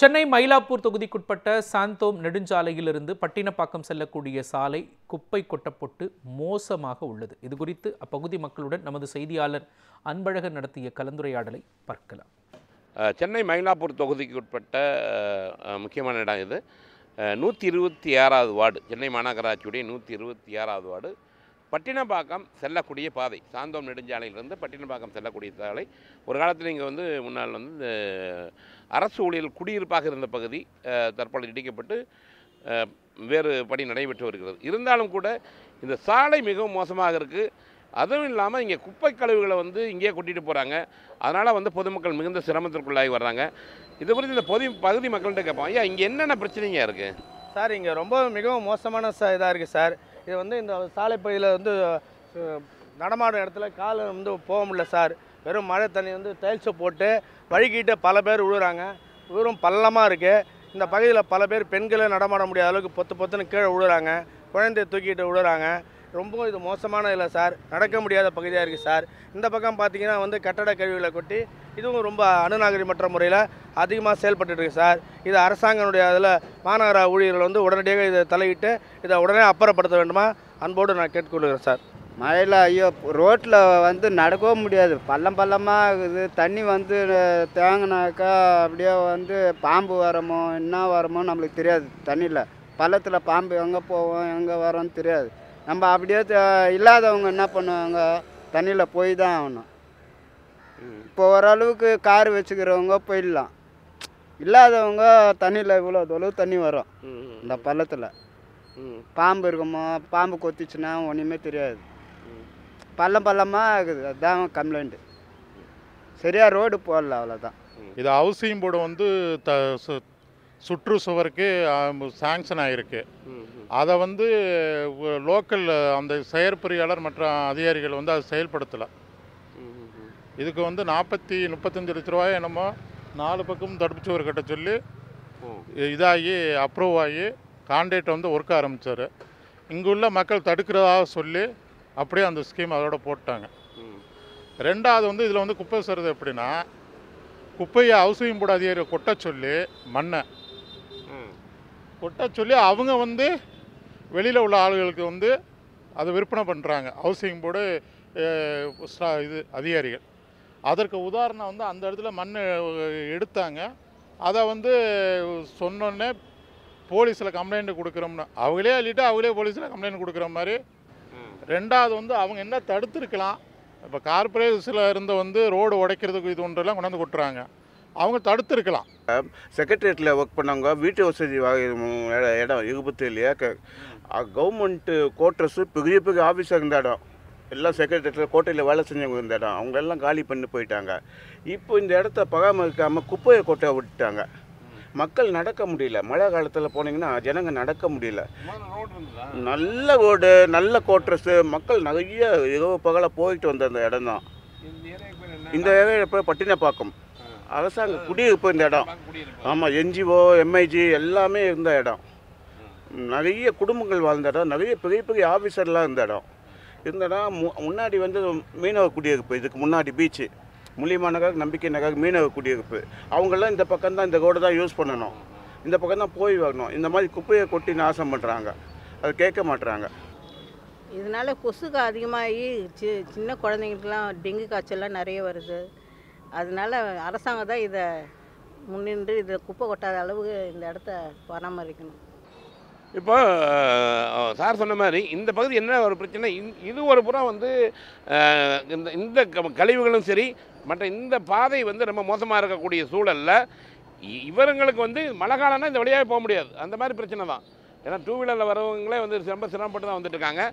சென்னை மயிலாப்பூர் தொகுதிக்குட்பட்ட சாந்தோம் நெடுஞ்சாலையிலிருந்து பட்டினப்பாக்கம் செல்லக்கூடிய சாலை குப்பை கொட்டப்பட்டு மோசமாக உள்ளது. இது குறித்து அப்பகுதி மக்களுடன் நமது செய்தியாளர் அன்பழகன் நடத்திய கலந்துரையாடலை பார்க்கலாம். சென்னை மயிலாப்பூர் தொகுதிக்குட்பட்ட முக்கியமான இடம் இது. 126வது வார்டு, சென்னை மாநகராட்சியுடைய 126வது வார்டு. பட்டினப்பாக்கம் செல்லக்கூடிய பாதை, சாந்தோம் நெடுஞ்சாலையிலிருந்து பட்டினப்பாக்கம் செல்லக்கூடிய சாலை. ஒரு காலத்தில் இங்கே முன்னால் இந்த அரசு ஊழியர்கள் குடியிருப்பாக இருந்த பகுதி தற்பொழுது இடிக்கப்பட்டு வேறு பணி நடைபெற்று வருகிறது. இருந்தாலும் கூட இந்த சாலை மிகவும் மோசமாக இருக்குது. அதுவும் இல்லாமல் இங்கே குப்பை கழிவுகளை இங்கேயே கொட்டிட்டு போகிறாங்க. அதனால் பொதுமக்கள் மிகுந்த சிரமத்திற்குள்ளாகி வர்றாங்க. இது குறித்து இந்த பகுதி மக்கள்கிட்ட கேட்போம், ஐயா இங்கே என்னென்ன பிரச்சனைங்க இருக்குது? சார், இங்கே ரொம்ப மிகவும் மோசமான இதாக இருக்குது சார். இது இந்த சாலை பகுதியில் நடமாடும் இடத்துல கால் போக முடியல சார். வெறும் மழை தண்ணி டைல்ஸை போட்டு வழுக்கிட்டு பல பேர் விழுறாங்க. வெறும் பள்ளமாக இருக்குது. இந்த பகுதியில் பல பேர் பெண்களை நடமாட முடியாத அளவுக்கு பொத்துன்னு கீழே விழுறாங்க. குழந்தைய தூக்கிட்டு விழுறாங்க. ரொம்ப இது மோசமான இல்லை சார். நடக்க முடியாத பகுதியாக இருக்குது சார். இந்த பக்கம் பார்த்தீங்கன்னா கட்டட கழிவுகளை கொட்டி இதுவும் ரொம்ப அணுநாகரிகமற்ற முறையில் அதிகமாக செயல்பட்டுருக்கு சார். இது அரசாங்கனுடைய அதில் மாநகர ஊழியர்கள் உடனடியாக இதை தலையிட்டு இதை உடனே அப்புறப்படுத்த வேண்டுமா அன்போடு நான் கேட்டுக்கொள்கிறேன் சார். மழையில் ஐயோ ரோட்டில் நடக்கவும் முடியாது. பள்ளமாக இருக்குது. தண்ணி தேங்கினாக்கா அப்படியே பாம்பு வரமோ என்ன வரமோ நம்மளுக்கு தெரியாது. தண்ணியில் பள்ளத்தில் பாம்பு எங்கே போவோம் எங்கே வரோன்னு தெரியாது. நம்ம அப்படியே இல்லாதவங்க என்ன பண்ணுவாங்க, தண்ணியில் போய் தான் ஆகணும். இப்போ ஓரளவுக்கு கார் வச்சுக்கிறவங்க போயிடலாம். இல்லாதவங்க தண்ணியில் இவ்வளோ தொலைவு தண்ணி வரும். இந்த பள்ளத்தில் பாம்பு இருக்குமோ, பாம்பு கொத்திச்சுன்னா ஒன்றுமே தெரியாது. பள்ளமாக இருக்குது. அதுதான் கம்ப்ளைண்ட்டு. சரியாக ரோடு போடல, அவ்வளோதான். இது ஹவுசிங் போர்டு சுற்றுச்சுவருக்கு சாங்ஷன் ஆகிருக்கு. அதை லோக்கல் அந்த செயற்பொறியாளர் மற்ற அதிகாரிகள் அதை செயல்படுத்தலை. இதுக்கு 35 லட்ச ரூபாய் என்னமோ 4 பக்கம் தடுப்பு சுவர் கட்ட சொல்லி இதாகி அப்ரூவ் ஆகி கான்ட்ராக்ட் ஒர்க் ஆரம்பித்தார். இங்கே உள்ள மக்கள் தடுக்கிறதாக சொல்லி அப்படியே அந்த ஸ்கீம் அதோட போட்டாங்க. ரெண்டாவது இதில் குப்பை சேர்றது எப்படின்னா, குப்பையை ஹவுசிங் போர்டு அதிகாரி கொட்ட சொல்லி மண்ணை கொட்ட சொல்லி அவங்க வெளியில் உள்ள ஆளுகளுக்கு அதை விற்பனை பண்ணுறாங்க. ஹவுசிங் போர்டு இது அதிகாரிகள். அதற்கு உதாரணம் அந்த இடத்துல மண் எடுத்தாங்க. அதை சொன்னோன்னே போலீஸில் கம்ப்ளைண்ட் கொடுக்குறோம்னு அவங்களே அள்ளிட்டு அவங்களே போலீஸில் கம்ப்ளைண்ட் கொடுக்குற மாதிரி. ரெண்டாவது அவங்க என்ன தடுத்துருக்கலாம். இப்போ கார்பரேஷனில் இருந்து ரோடு உடைக்கிறதுக்கு இது ஒன்றெல்லாம் கொண்டாந்து கொட்டுறாங்க. அவங்க தடுத்துருக்கலாம். செக்ரட்டரியேட்டில் ஒர்க் பண்ணவங்க வீட்டு வசதி இடம் இருபத்து இல்லையா, கவர்மெண்ட்டு கோட்ரஸு பெரிய ஆஃபீஸாக இருந்த இடம் எல்லாம் செக்ரட்டரியேட்டில் கோட்டையில் வேலை செஞ்சவங்க இருந்த இடம் அவங்களெல்லாம் காலி பண்ணி போயிட்டாங்க. இப்போ இந்த இடத்த பராமரிக்காமல் குப்பையை கொட்டை விட்டுட்டாங்க. மக்கள் நடக்க முடியல. மழை காலத்தில் போனீங்கன்னா ஜனங்க நடக்க முடியல. நல்ல ரோடு, நல்ல கோட்ரஸு, மக்கள் நிறைய இரவு பகலாக போயிட்டு வந்த அந்த இடம் தான். இந்த ஏரியா இப்போ பட்டினப்பாக்கம் அரசாங்க குடியிருப்பு இந்த இடம். ஆமாம், NGO MIG எல்லாமே இருந்த இடம். நிறைய குடும்பங்கள் வாழ்ந்த இடம். நிறைய பெரிய ஆஃபீஸர்லாம் இருந்த இடம். இந்த இடம் முன்னாடி மீனவ குடியிருப்பு. இதுக்கு முன்னாடி பீச்சு, முலிமா நகர், நம்பிக்கை நகர், மீனவ குடியிருப்பு. அவங்கெல்லாம் இந்த பக்கம் தான், இந்த ரோடு தான் யூஸ் பண்ணணும். இந்த பக்கம் தான் போய் வரணும். இந்த மாதிரி குப்பையை கொட்டி நாசம் பண்ணுறாங்க. அது கேட்க மாட்டுறாங்க. இதனால் கொசுக்கு அதிகமாகி சின்ன குழந்தைங்களுக்குலாம் டெங்கு காய்ச்சல்லாம் நிறைய வருது. அதனால் அரசாங்கம் தான் இதை முன்னின்று இதை குப்பை கொட்டாத அளவுக்கு இந்த இடத்த பராமரிக்கணும். இப்போ சார் சொன்ன மாதிரி இந்த பகுதி என்ன ஒரு பிரச்சனை, இது ஒரு புறம் இந்த கழிவுகளும் சரி, மற்ற இந்த பாதை ரொம்ப மோசமாக இருக்கக்கூடிய சூழலில் இவங்களுக்கு மழை காலம்னா இந்த வழியாக போக முடியாது. அந்த மாதிரி பிரச்சனை தான். ஏன்னா 2 வீலரில் வரவங்களே ரொம்ப சிரமப்பட்டு தான் வந்துட்டுருக்காங்க.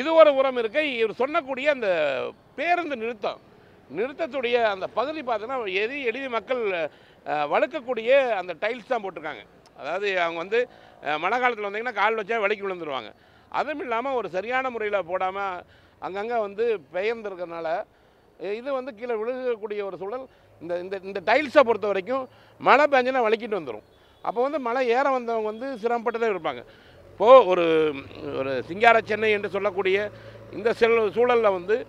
இது ஒரு புறம் இருக்க, இவர் சொன்னக்கூடிய அந்த பேருந்து நிறுத்தத்துடைய அந்த பகுதி பார்த்தோன்னா எளிய மக்கள் வழுக்கக்கூடிய அந்த டைல்ஸ் தான் போட்டிருக்காங்க. அதாவது அவங்க மழை காலத்தில் வந்தீங்கன்னா கால் வச்சா வலிக்கு விழுந்துருவாங்க. அதுவும் இல்லாமல் ஒரு சரியான முறையில் போடாமல் அங்கங்கே பெயர்ந்துருக்கிறதுனால இது கீழே விழுகக்கூடிய ஒரு சூழல். இந்த டைல்ஸை பொறுத்த வரைக்கும் மழை பெஞ்சுன்னா வலிக்கிட்டு வந்துடும். அப்போ மழை ஏற வந்தவங்க சிரமப்பட்டு தான் இருப்பாங்க. இப்போது ஒரு சிங்கார சென்னை என்று சொல்லக்கூடிய இந்த சூழலில்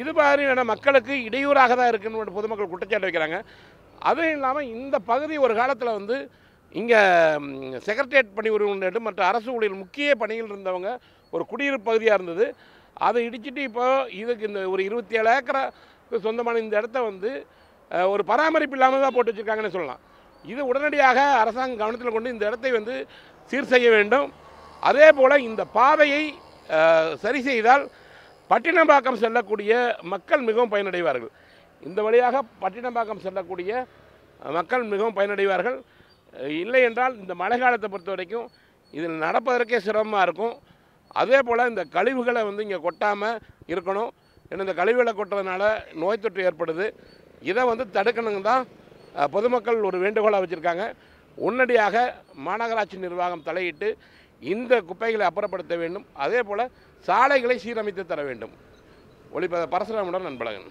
இது மாதிரியான மக்களுக்கு இடையூறாக தான் இருக்குன்னு பொதுமக்கள் குற்றச்சாட்டு வைக்கிறாங்க. அதுவும் இல்லாமல் இந்த பகுதி ஒரு காலத்தில் வந்து இங்கே செக்ரட்டேரியட் பணிபுரியும் மற்ற அரசு ஊழியர் முக்கிய பணியில் இருந்தவங்க ஒரு குடியிருப்பு பகுதியாக இருந்தது. அதை இடிச்சிட்டு இப்போ இதுக்கு இந்த ஒரு 27 ஏக்கருக்கு சொந்தமான இந்த இடத்த வந்து ஒரு பராமரிப்பு இல்லாமல் தான் போட்டு வச்சுருக்காங்கன்னு சொல்லலாம். இது உடனடியாக அரசாங்கம் கவனத்தில் கொண்டு இந்த இடத்தை வந்து சீர் செய்ய வேண்டும். அதே போல் இந்த பாதையை சரி செய்தால் பட்டினப்பாக்கம் செல்லக்கூடிய மக்கள் மிகவும் பயனடைவார்கள். இந்த வழியாக பட்டினப்பாக்கம் செல்லக்கூடிய மக்கள் மிகவும் பயனடைவார்கள். இல்லை என்றால் இந்த மழை காலத்தை பொறுத்த வரைக்கும் இதில் நடப்பதற்கே சிரமமாக இருக்கும். அதே போல் இந்த கழிவுகளை வந்து இங்கே கொட்டாமல் இருக்கணும். ஏன்னா இந்த கழிவுகளை கொட்டுறதுனால நோய் தொற்று ஏற்படுது. இதை வந்து தடுக்கணுங்க தான் பொதுமக்கள் ஒரு வேண்டுகோளாக வச்சுருக்காங்க. உடனடியாக மாநகராட்சி நிர்வாகம் தலையிட்டு இந்த குப்பைகளை அப்புறப்படுத்த வேண்டும். அதே போல் சாலைகளை சீரமைத்து தர வேண்டும். ஒளிப்பதிவாளர் பரசுராமுடன் அன்பழகன்.